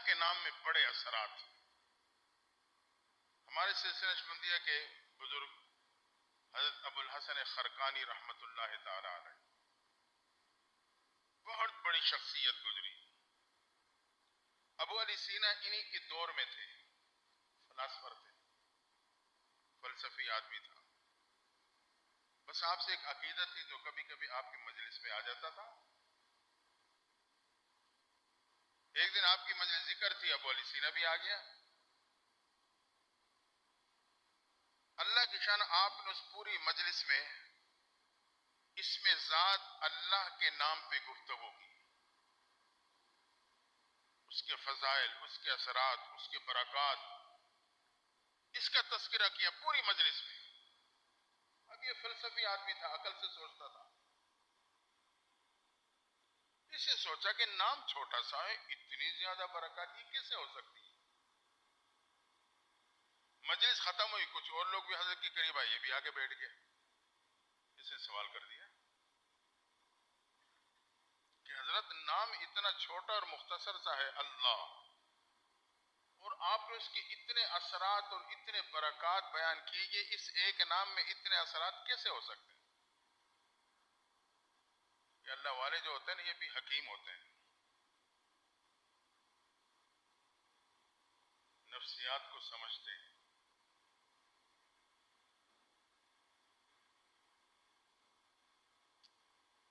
کے نام میں بڑے اثرات. ہمارے سلسلہ نقشبندیہ کے بزرگ حضرت ابو الحسن خرقانی رحمۃ اللہ تعالی علیہ بہت بڑی شخصیت گزری. ابو علی سینا انہی کے دور میں تھے، فلاسفر تھے، فلسفی آدمی تھا. بس آپ سے ایک عقیدہ تھی جو کبھی کبھی آپ کی مجلس میں آ جاتا تھا. ایک دن آپ کی مجلس ذکر تھی، ابو علی سینا بھی آ گیا. اللہ کی شان آپ نے اس پوری مجلس میں اس میں ذات اللہ کے نام پہ گفتگو کی، اس کے فضائل، اس کے اثرات، اس کے برکات، اس کا تذکرہ کیا پوری مجلس میں. اب یہ فلسفی آدمی تھا، عقل سے سوچتا تھا. اسے سوچا کہ نام چھوٹا سا ہے، اتنی زیادہ برکات یہ کیسے ہو سکتی ہے؟ مجلس ختم ہوئی، کچھ اور لوگ بھی حضرت کے قریب آئے، یہ بھی آگے بیٹھ گئے. اسے سوال کر دیا کہ حضرت نام اتنا چھوٹا اور مختصر سا ہے اللہ، اور آپ نے اس کے اتنے اثرات اور اتنے برکات بیان کیجئے، اس ایک نام میں اتنے اثرات کیسے ہو سکتے ہیں؟ کہ اللہ والے جو ہوتے ہیں نا، یہ بھی حکیم ہوتے ہیں، نفسیات کو سمجھتے ہیں.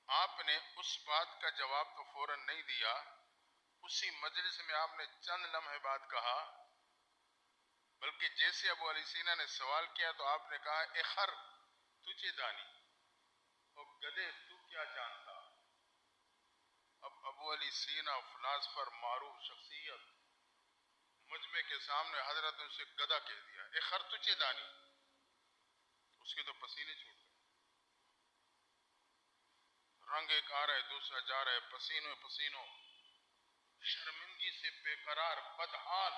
آپ نے اس بات کا جواب تو فوراً نہیں دیا. اسی مجلس میں آپ نے چند لمحے بعد کہا، بلکہ جیسے ابو علی سینا نے سوال کیا تو آپ نے کہا اے خر تجھے دانی، اور گدے تو کیا جانتا. اب ابو علی سینا فلاسفر، معروف شخصیت، مجمع کے سامنے حضرت نے اسے گدھا کہہ دیا. اے خر تجھے دانی. اس کے تو پسینے چھوٹ گئے، رنگ ایک آ رہا ہے، دوسرا جا رہا ہے، پسینوں پسینوں، شرمندگی سے بے قرار، بدحال.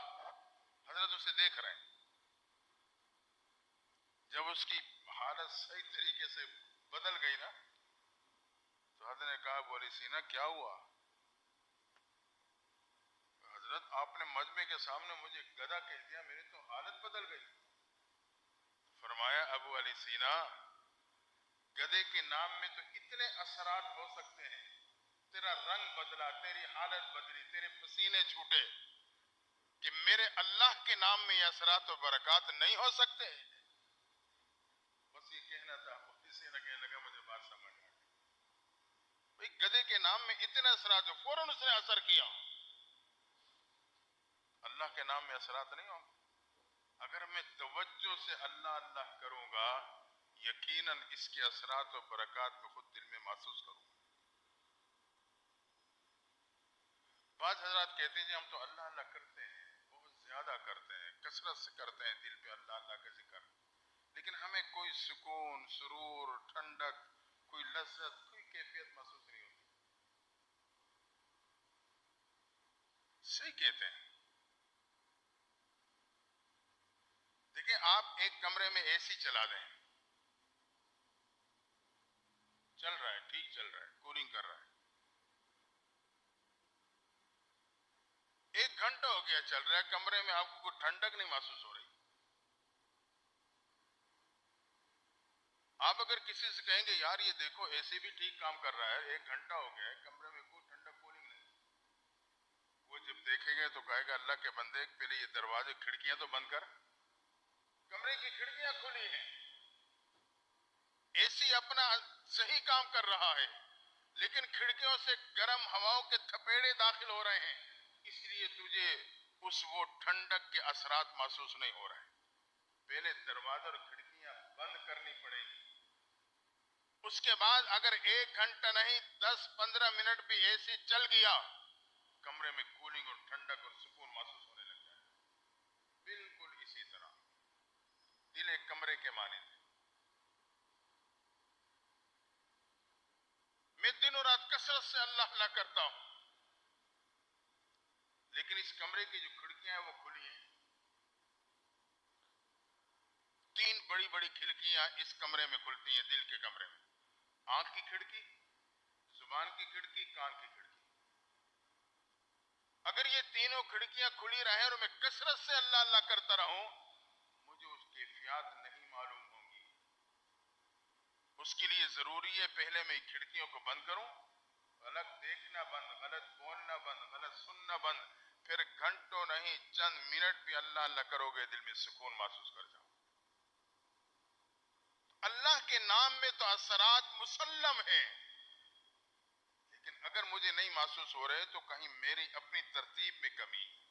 حضرت اسے دیکھ رہے ہیں. جب اس کی حالت صحیح طریقے سے بدل گئی نا، تو حضرت نے کہا ابو علی سینا کیا ہوا؟ حضرت آپ نے مجمع کے سامنے مجھے گدھا کہہ دیا، میری تو حالت بدل گئی. فرمایا ابو علی سینا، گدھے کے نام میں تو اتنے اثرات ہو سکتے ہیں، تیرا رنگ بدلا، تیری حالت بدلی، تیرے پسینے چھوٹے، کہ میرے اللہ کے نام میں یہ اثرات و برکات نہیں ہو سکتے؟ بس یہ کہنا تھا. اسی نے کہنے لگا مجھے بات سمجھ آ گئی. بھئی گدھے کے نام میں اتنے اثرات ہو، فوراً اس نے اثر کیا. اللہ کے نام میں اثرات نہیں ہوں گے. اگر میں توجہ سے اللہ اللہ کروں گا، یقیناً اس کے اثرات و برکات کو خود دل میں محسوس کروں گا. بعض حضرات کہتے ہیں جی ہم تو اللہ اللہ کرتے ہیں، بہت زیادہ کرتے ہیں، کثرت سے کرتے ہیں دل پہ اللہ اللہ کا ذکر، لیکن ہمیں کوئی سکون، سرور، ٹھنڈک، کوئی لذت، کوئی کیفیت محسوس نہیں ہوتی. صحیح کہتے ہیں. دیکھیں آپ ایک کمرے میں اے سی چلا دیں، چل رہا ہے، ٹھیک چل رہا ہے، کولنگ کر رہا ہے. 1 گھنٹہ ہو گیا چل رہا ہے، کمرے میں آپ کو کوئی ٹھنڈک نہیں محسوس ہو رہی. آپ اگر کسی سے کہیں گے یار یہ دیکھو اے سی بھی ٹھیک کام کر رہا ہے، 1 گھنٹہ ہو گیا ہے، کمرے میں کوئی ٹھنڈک کولنگ نہیں، وہ جب دیکھیں گے تو کہے گا اللہ کے بندے پہلے یہ دروازے کھڑکیاں تو بند کر. کمرے کی کھڑکیاں کھلی ہیں، اے سی اپنا صحیح کام کر رہا ہے، لیکن کھڑکیوں سے گرم ہواؤں کے تھپیڑے داخل ہو رہے ہیں، اس لیے تجھے وہ ٹھنڈک کے اثرات محسوس نہیں ہو رہے ہیں. پہلے دروازے اور کھڑکیاں بند کرنی پڑیں گی. اس کے بعد اگر 1 گھنٹہ نہیں 10-15 منٹ بھی اے سی چل گیا، کمرے میں کولنگ اور ٹھنڈک اور سکون محسوس ہونے لگ جائے. بالکل اسی طرح دل ایک کمرے کے مانند ہے. میں دن اور رات کثرت سے اللہ اللہ کرتا ہوں، لیکن اس کمرے کی جو کھڑکیاں ہیں وہ کھلی ہیں. 3 بڑی بڑی کھڑکیاں اس کمرے میں کھلتی ہیں، دل کے کمرے میں. آنکھ کی کھڑکی، زبان کی کھڑکی، کان کی کھڑکی. اگر یہ تینوں کھڑکیاں کھلی رہیں اور میں کثرت سے اللہ اللہ کرتا رہوں، مجھے اس کیفیات نہیں معلوم ہوں گی۔ اس کے لیے ضروری ہے پہلے میں کھڑکیوں کو بند کروں، غلط دیکھنا بند، غلط بولنا بند، غلط سننا بند، پھر گھنٹوں نہیں چند منٹ بھی اللہ اللہ کرو گے، دل میں سکون محسوس کر جاؤ۔ اللہ کے نام میں تو اثرات مسلم ہیں، لیکن اگر مجھے نہیں محسوس ہو رہے تو کہیں میری اپنی ترتیب میں کمی ہے۔